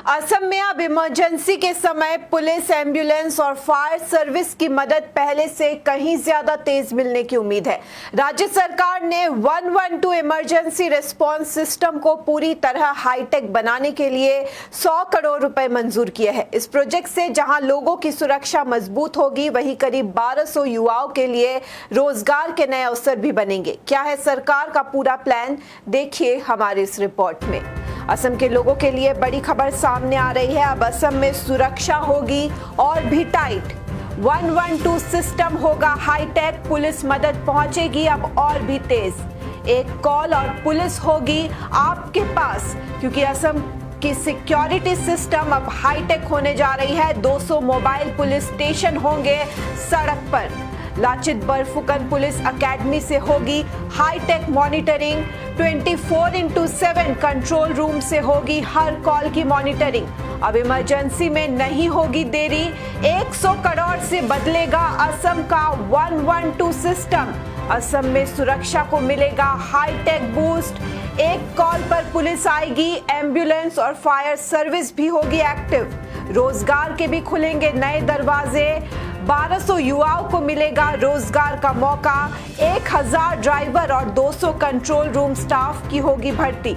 असम में अब इमरजेंसी के समय पुलिस, एम्बुलेंस और फायर सर्विस की मदद पहले से कहीं ज्यादा तेज मिलने की उम्मीद है। राज्य सरकार ने 112 इमरजेंसी रिस्पांस सिस्टम को पूरी तरह हाईटेक बनाने के लिए 100 करोड़ रुपए मंजूर किए हैं। इस प्रोजेक्ट से जहां लोगों की सुरक्षा मजबूत होगी, वहीं करीब 1200 युवाओं के लिए रोजगार के नए अवसर भी बनेंगे। क्या है सरकार का पूरा प्लान, देखिए हमारे इस रिपोर्ट में। असम के लोगों के लिए बड़ी खबर सामने आ रही है। अब असम में सुरक्षा होगी और भी टाइट। 112 सिस्टम होगा हाईटेक, पुलिस मदद पहुंचेगी अब और भी तेज। एक कॉल और पुलिस होगी आपके पास, क्योंकि असम की सिक्योरिटी सिस्टम अब हाईटेक होने जा रही है। 200 मोबाइल पुलिस स्टेशन होंगे सड़क पर। लाचित बरफुकन पुलिस एकेडमी से होगी हाईटेक मॉनिटरिंग। 24/7 कंट्रोल रूम से होगी हर कॉल की मॉनिटरिंग। अब इमरजेंसी में नहीं होगी देरी। 100 करोड़ से बदलेगा असम का 112 सिस्टम। असम में सुरक्षा को मिलेगा हाईटेक बूस्ट। एक कॉल पर पुलिस आएगी, एम्बुलेंस और फायर सर्विस भी होगी एक्टिव। रोजगार के भी खुलेंगे नए दरवाजे। 1200 युवाओं को मिलेगा रोजगार का मौका। 1000 ड्राइवर और 200 कंट्रोल रूम स्टाफ की होगी भर्ती।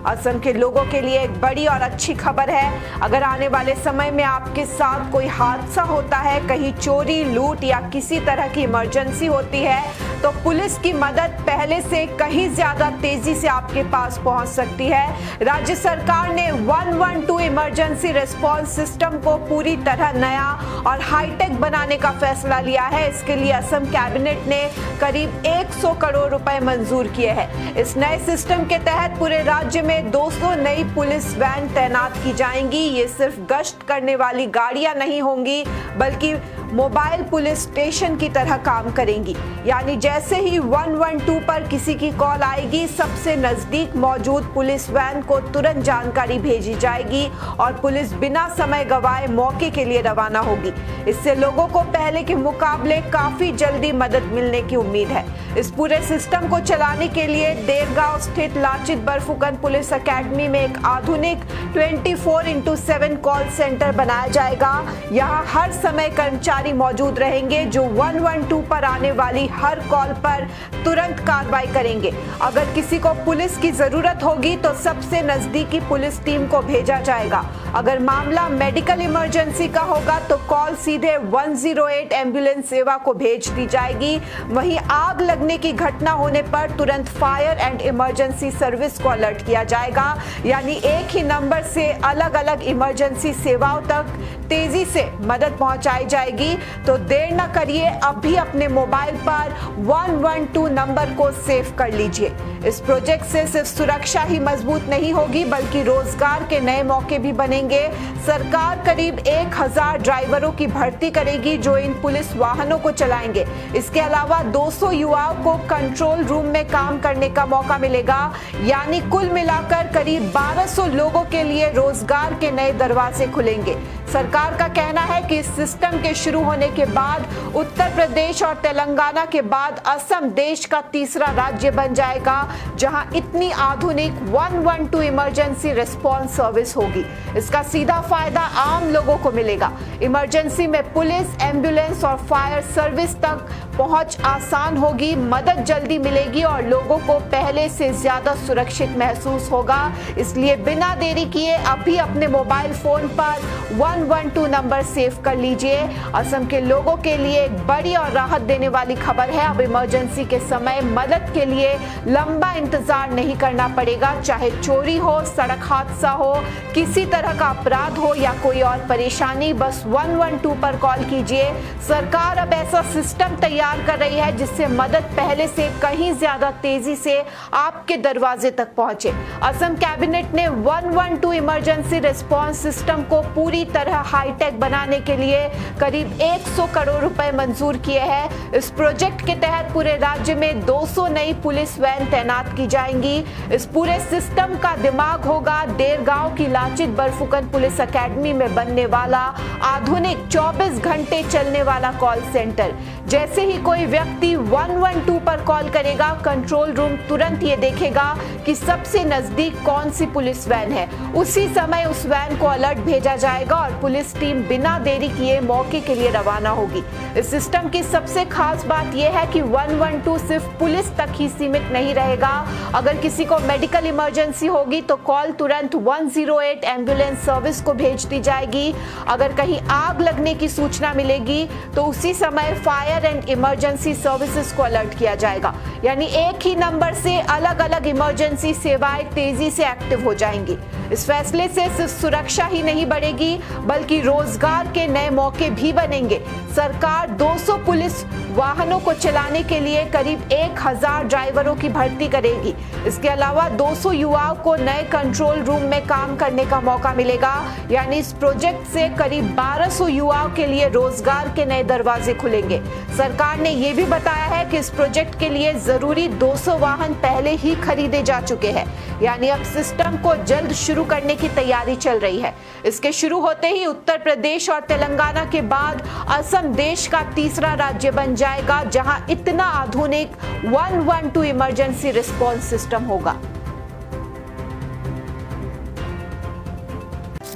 असम के लोगों के लिए एक बड़ी और अच्छी खबर है। अगर आने वाले समय में आपके साथ कोई हादसा होता है, कहीं चोरी, लूट या किसी तरह की इमरजेंसी होती है, तो पुलिस की मदद पहले से कहीं ज्यादा तेजी से आपके पास पहुंच सकती है। राज्य सरकार ने 112 इमरजेंसी रिस्पांस सिस्टम को पूरी तरह नया और हाईटेक बनाने का फैसला लिया है। इसके लिए असम कैबिनेट ने करीब 100 करोड़ रुपए मंजूर किए हैं। इस नए सिस्टम के तहत पूरे राज्य में 200 नई पुलिस वैन तैनात की जाएंगी। ये सिर्फ गश्त करने वाली गाड़ियां नहीं होंगी, बल्कि मोबाइल पुलिस स्टेशन की तरह काम करेंगी। यानी जैसे ही 112 पर किसी की कॉल आएगी, सबसे नजदीक मौजूद पुलिस वैन को तुरंत जानकारी भेजी जाएगी और पुलिस बिना समय गवाए मौके के लिए रवाना होगी। इससे लोगों को पहले के मुकाबले काफी जल्दी मदद मिलने की उम्मीद है। इस पूरे सिस्टम को चलाने के लिए देरगांव स्थित लाचित बरफुकन पुलिस एकेडमी में एक आधुनिक 24/7 कॉल सेंटर बनाया जाएगा। यहाँ हर समय कर्मचारी मौजूद रहेंगे जो 112 पर आने वाली हर कॉल पर तुरंत कार्रवाई करेंगे। अगर किसी को पुलिस की जरूरत होगी तो सबसे नजदीकी पुलिस टीम को भेजा जाएगा। अगर मामला मेडिकल इमरजेंसी का होगा तो कॉल सीधे 108 एम्बुलेंस सेवा को भेज दी जाएगी। वहीं आग लगने की घटना होने पर तुरंत फायर एंड इमरजेंसी सर्विस को अलर्ट किया जाएगा। यानी एक ही नंबर से अलग अलग इमरजेंसी सेवाओं तक तेजी से मदद पहुंचाई जाएगी। तो देर न करिए, अभी अपने मोबाइल पर 112 नंबर को सेव कर लीजिए। इस प्रोजेक्ट से सिर्फ सुरक्षा ही मजबूत नहीं होगी, बल्कि रोजगार के नए मौके भी बनेंगे। सरकार करीब 1000 ड्राइवरों की भर्ती करेगी जो इन पुलिस वाहनों को चलाएंगे। इसके अलावा 200 युवाओं को कंट्रोल रूम में काम करने का मौका मिलेगा। यानी कुल मिलाकर करीब 1200 लोगों के लिए रोजगार के नए दरवाजे खुलेंगे। सरकार का कहना है कि इस सिस्टम के शुरू होने के बाद उत्तर प्रदेश और तेलंगाना के बाद असम देश का तीसरा राज्य बन जाएगा जहां इतनी आधुनिक 112 इमरजेंसी रिस्पांस सर्विस होगी। इसका सीधा फायदा आम लोगों को मिलेगा। इमरजेंसी में पुलिस, एम्बुलेंस और फायर सर्विस तक पहुंच आसान होगी, मदद जल्दी मिलेगी और लोगों को पहले से ज्यादा सुरक्षित महसूस होगा। इसलिए बिना देरी किए अभी अपने मोबाइल फोन पर 112 नंबर सेव कर लीजिए। असम के लोगों के लिए एक बड़ी और राहत देने वाली खबर है। अब इमरजेंसी के समय मदद के लिए लंबा इंतजार नहीं करना पड़ेगा। चाहे चोरी हो, सड़क हादसा हो, किसी तरह का अपराध हो या कोई और परेशानी, बस 112 पर कॉल कीजिए। सरकार अब ऐसा सिस्टम तैयार कर रही है जिससे मदद पहले से कहीं ज्यादा तेजी से आपके दरवाजे तक पहुंचे। असम कैबिनेट ने 112 इमरजेंसी रिस्पांस सिस्टम को पूरी तरह हाईटेक बनाने के लिए करीब 100 करोड़ रुपए मंजूर किए हैं। इस प्रोजेक्ट के तहत पूरे राज्य में 200 नई पुलिस वैन तैनात की जाएंगी। इस पूरे सिस्टम का दिमाग होगा देरगांव की लाचित बरफुकन डेहलूकन पुलिस एकेडमी में बनने वाला आधुनिक 24 घंटे चलने वाला कॉल सेंटर। जैसे ही कोई व्यक्ति 112 पर कॉल करेगा, कंट्रोल रूम तुरंत ये देखेगा कि सबसे नजदीक कौन सी पुलिस वैन है। उसी समय उस वैन को अलर्ट भेजा जाएगा और पुलिस टीम बिना देरी किए मौके के लिए रवाना होगी। इस सिस्टम की सबसे खास बात यह है कि 112 सिर्फ पुलिस तक ही सीमित नहीं रहेगा। अगर किसी को मेडिकल इमरजेंसी होगी तो कॉल तुरंत 108 एम्बुलेंस सर्विस को भेज दी जाएगी। अगर कहीं आग लगने की सूचना मिलेगी तो उसी समय फायर एंड इमरजेंसी सर्विसेज को अलर्ट किया जाएगा। यानी एक ही नंबर से अलग अलग इमरजेंसी सेवाएं तेजी से एक्टिव हो जाएंगी। इस फैसले से सिर्फ सुरक्षा ही नहीं बढ़ेगी बल्कि रोजगार के नए मौके भी बनेंगे। सरकार 200 पुलिस वाहनों को चलाने के लिए करीब 1000 ड्राइवरों की भर्ती करेगी। इसके अलावा 200 युवाओं को नए कंट्रोल रूम में काम करने का मौका मिलेगा। यानी इस प्रोजेक्ट से करीब 1200 युवाओं के लिए रोजगार के नए दरवाजे खुलेंगे। सरकार ने यह भी बताया है कि इस प्रोजेक्ट के लिए जरूरी 200 वाहन पहले ही खरीदे जा चुके हैं। यानी अब सिस्टम को जल्द शुरू करने की तैयारी चल रही है। इसके शुरू होते ही उत्तर प्रदेश और तेलंगाना के बाद असम देश का तीसरा राज्य बन जाएगा जहां इतना आधुनिक 112 इमरजेंसी रिस्पॉन्स सिस्टम होगा।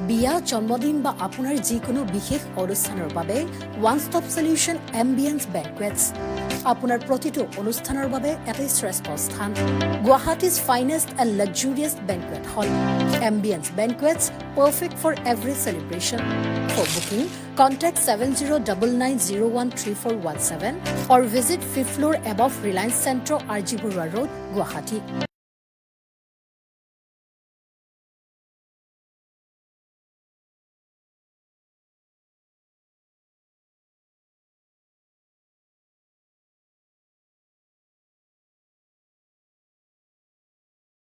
বিয়া জন্মদিন বা আপোনাৰ যিকোনো বিশেষ অনুষ্ঠানৰ বাবে one stop solution ambience banquets আপোনাৰ প্ৰতিটো অনুষ্ঠানৰ বাবে এটাই শ্ৰেষ্ঠ স্থান। Guwahati's finest and luxurious banquet hall ambience banquets, perfect for every celebration. For booking contact 7099013417 or visit 5th floor above Reliance Centro, RG Burwa Road, Guwahati.